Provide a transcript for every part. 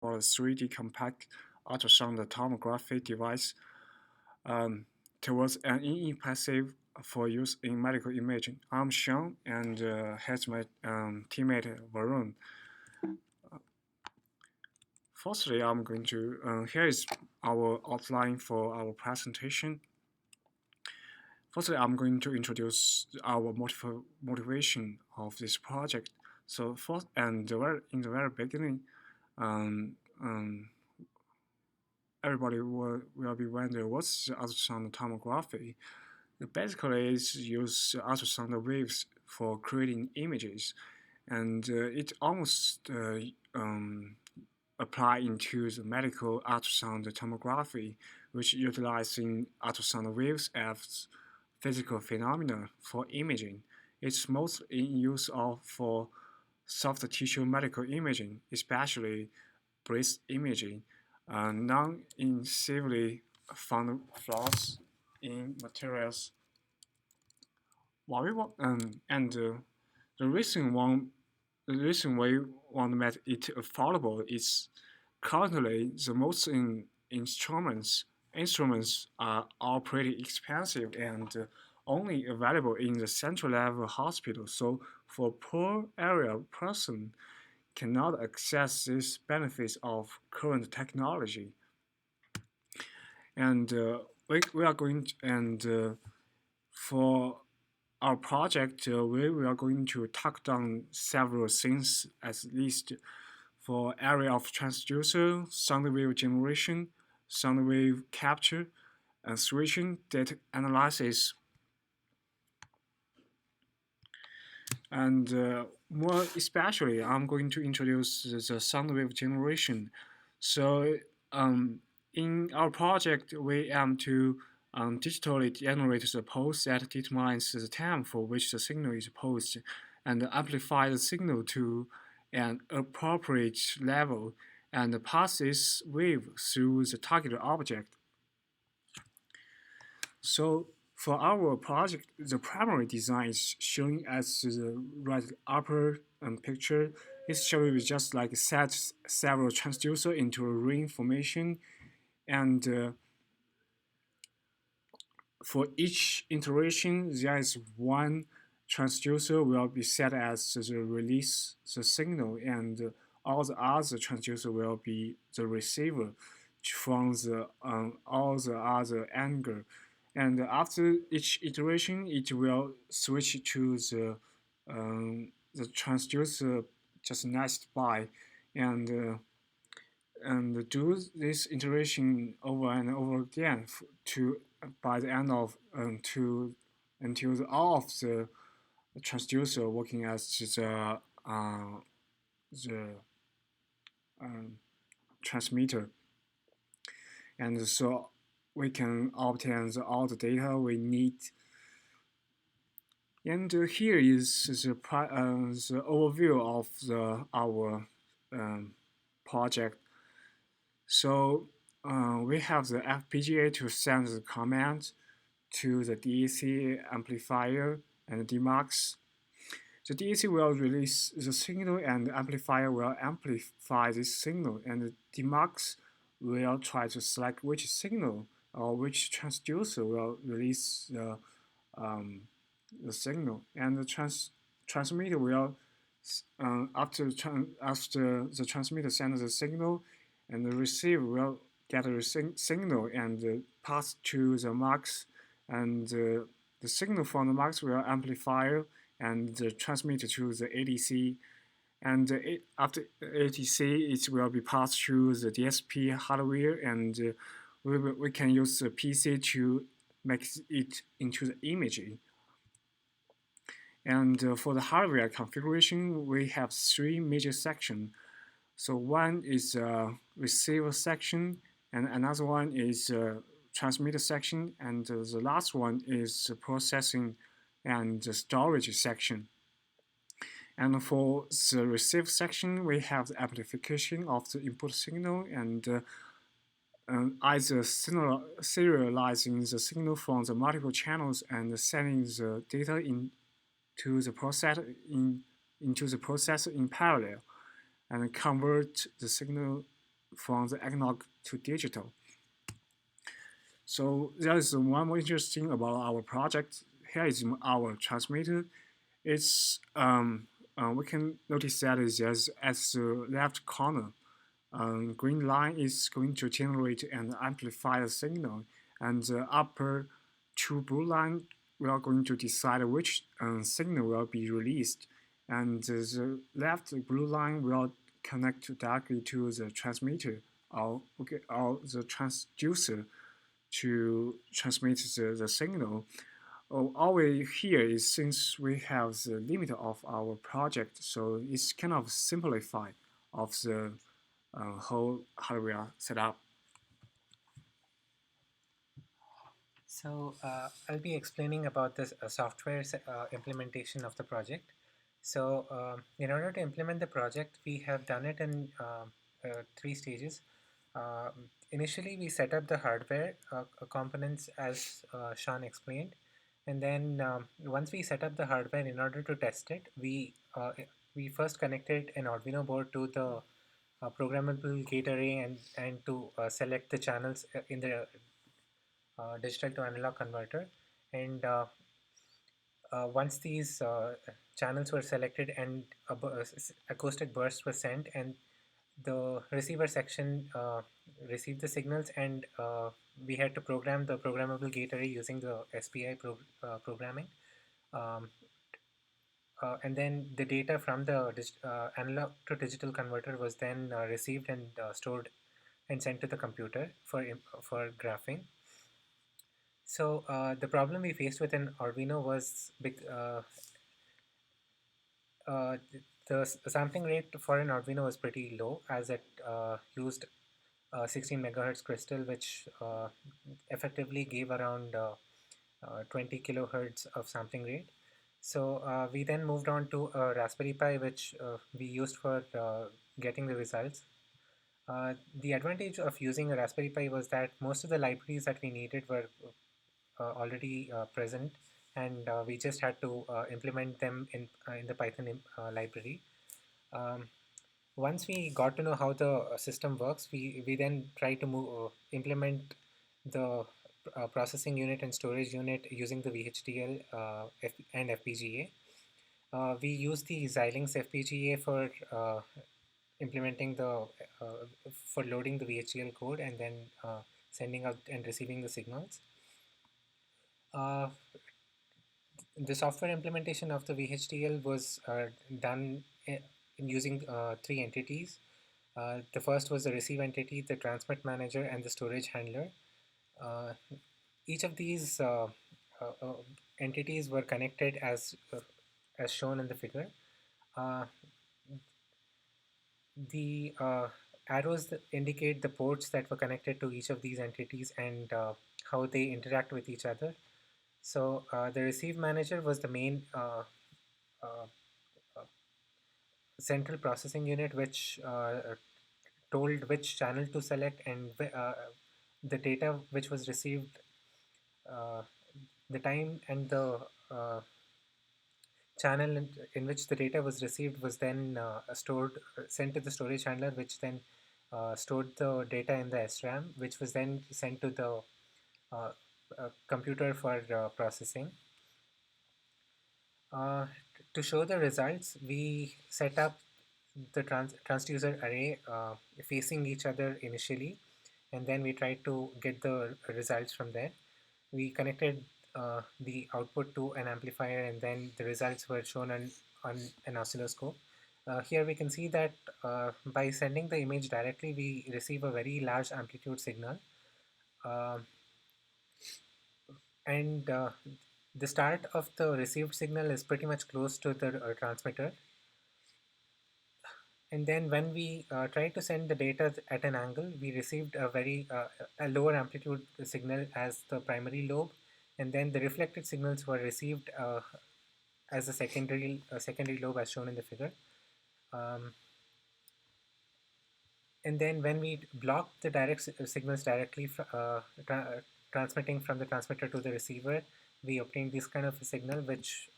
for a 3D compact ultrasound tomography device towards an impressive for use in medical imaging. I'm Xiang, and here's my teammate Varun. Firstly, I'm going to here is our outline for our presentation. Firstly, I'm going to introduce our motivation of this project. So first, and in the very beginning, um, um, everybody will be wondering what's ultrasound tomography. Basically, it's use ultrasound waves for creating images, and it almost apply into the medical ultrasound tomography, which utilizing ultrasound waves as physical phenomena for imaging. It's most in use for soft tissue medical imaging, especially breast imaging, non-invasively found flaws in materials. What we want, and the reason one, the reason we want to make it affordable is currently the most instruments are all pretty expensive and only available in the central level hospital. So for poor area person cannot access these benefits of current technology. And we are going to, and for our project, we are going to talk down several things at least for area of transducer, sound wave generation, sound wave capture, and switching data analysis. And more especially, I'm going to introduce the sound wave generation. So in our project, we aim to digitally generate the pulse that determines the time for which the signal is pulsed and amplify the signal to an appropriate level and pass this wave through the target object. So for our project, the primary design is shown as the right upper picture. It's showing we just like set several transducer into a ring formation, and for each iteration, there is one transducer will be set as the release the signal, and all the other transducer will be the receiver from the all the other angle. And after each iteration, it will switch to the transducer just next by, and do this iteration over and over again to by the end of to until all of the transducer working as the um, transmitter, and so we can obtain all the data we need. And here is the overview of our project. So we have the FPGA to send the command to the DAC amplifier and DMUX. The DAC will release the signal and the amplifier will amplify this signal, and the DMUX will try to select which signal or which transducer will release the signal, and the transmitter will after the transmitter sends the signal, and the receiver will get a signal and pass to the mux, and the signal from the mux will amplify and transmit to the ADC, and after ADC it will be passed through the DSP hardware, and we can use the PC to make it into the imaging. And for the hardware configuration, we have three major sections. So one is a receiver section, and another one is a transmitter section, and the last one is the processing and the storage section. And for the receive section, we have the amplification of the input signal and either serializing the signal from the multiple channels and sending the data into the processor in parallel, and convert the signal from the analog to digital. So there is one more interesting about our project. Here is our transmitter. It's we can notice that is just at the left corner. Green line is going to generate and amplify the signal, and the upper two blue line we are going to decide which signal will be released, and the left blue line will connect directly to the transmitter or the transducer to transmit the signal. All we here is since we have the limit of our project, so it's kind of simplified of the whole hardware setup. So I'll be explaining about this software implementation of the project. So in order to implement the project, we have done it in three stages. Uh, Initially, we set up the hardware components as Sean explained, and then once we set up the hardware, in order to test it, we first connected an Arduino board to the programmable gate array and to select the channels in the digital to analog converter. And once these channels were selected and acoustic bursts were sent, and the receiver section received the signals, and we had to program the programmable gate array using the SPI programming. Um, and then the data from the analog to digital converter was then received and stored and sent to the computer for graphing. So the problem we faced with an Arduino was uh, the sampling rate for an Arduino was pretty low, as it used 16 megahertz crystal, which effectively gave around 20 kilohertz of sampling rate. So we then moved on to a Raspberry Pi, which we used for getting the results. The advantage of using a Raspberry Pi was that most of the libraries that we needed were already present, and we just had to implement them in the Python library. Um, Once we got to know how the system works, we then try to implement the processing unit and storage unit using the VHDL and FPGA. We use the Xilinx FPGA implementing the for loading the VHDL code and then sending out and receiving the signals. Uh, the software implementation of the VHDL was done using three entities. The first was the receive entity, the transmit manager, and the storage handler. Uh, each of these entities were connected as shown in the figure. Uh, the arrows that indicate the ports that were connected to each of these entities and how they interact with each other. So the receive manager was the main uh, central processing unit, which told which channel to select, and the data which was received, uh, the time and the channel in which the data was received was then sent to the storage handler, which then stored the data in the SRAM, which was then sent to the uh, computer for processing. Uh, to show the results, we set up the transducer array facing each other initially, and then we tried to get the results from there. We connected the output to an amplifier, and then the results were shown on an oscilloscope. Here we can see that by sending the image directly, we receive a very large amplitude signal. Um and the start of the received signal is pretty much close to the transmitter. And then when we tried to send the data at an angle, we received a lower amplitude signal as the primary lobe, and then the reflected signals were received as a secondary lobe, as shown in the figure. Um, and then when we blocked the signals directly transmitting from the transmitter to the receiver, we obtained this kind of a signal, which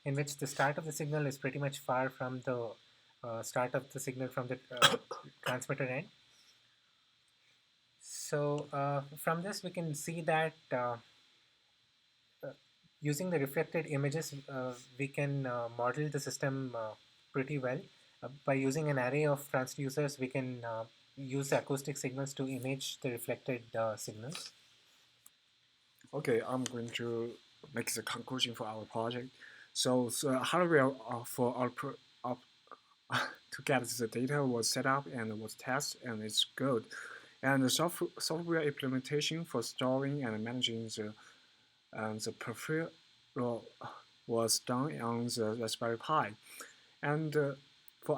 in which the start of the signal is pretty much far from the start of the signal from the transmitter end. So from this, we can see that uh, using the reflected images, we can model the system pretty well. By using an array of transducers, we can use the acoustic signals to image the reflected signals. Okay, I'm going to make the conclusion for our project. So the hardware for our to get the data was set up and was tested and it's good. And the software implementation for storing and managing the peripheral was done on the Raspberry Pi. And for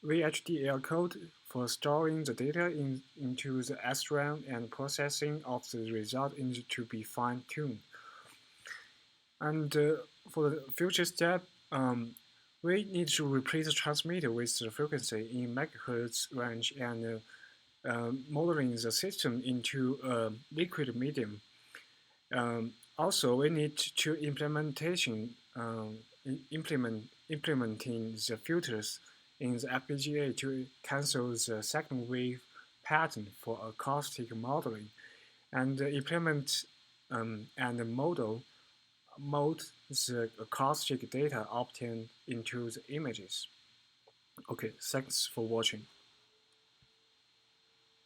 VHDL code for storing the data into the SRAM and processing of the result needs to be fine-tuned. And for the future step, we need to replace the transmitter with the frequency in megahertz range and modeling the system into a liquid medium. Also, we need to implementing the filters in the FPGA to cancel the second wave pattern for acoustic modeling, and implement and mode the acoustic data obtained into the images. Okay, thanks for watching.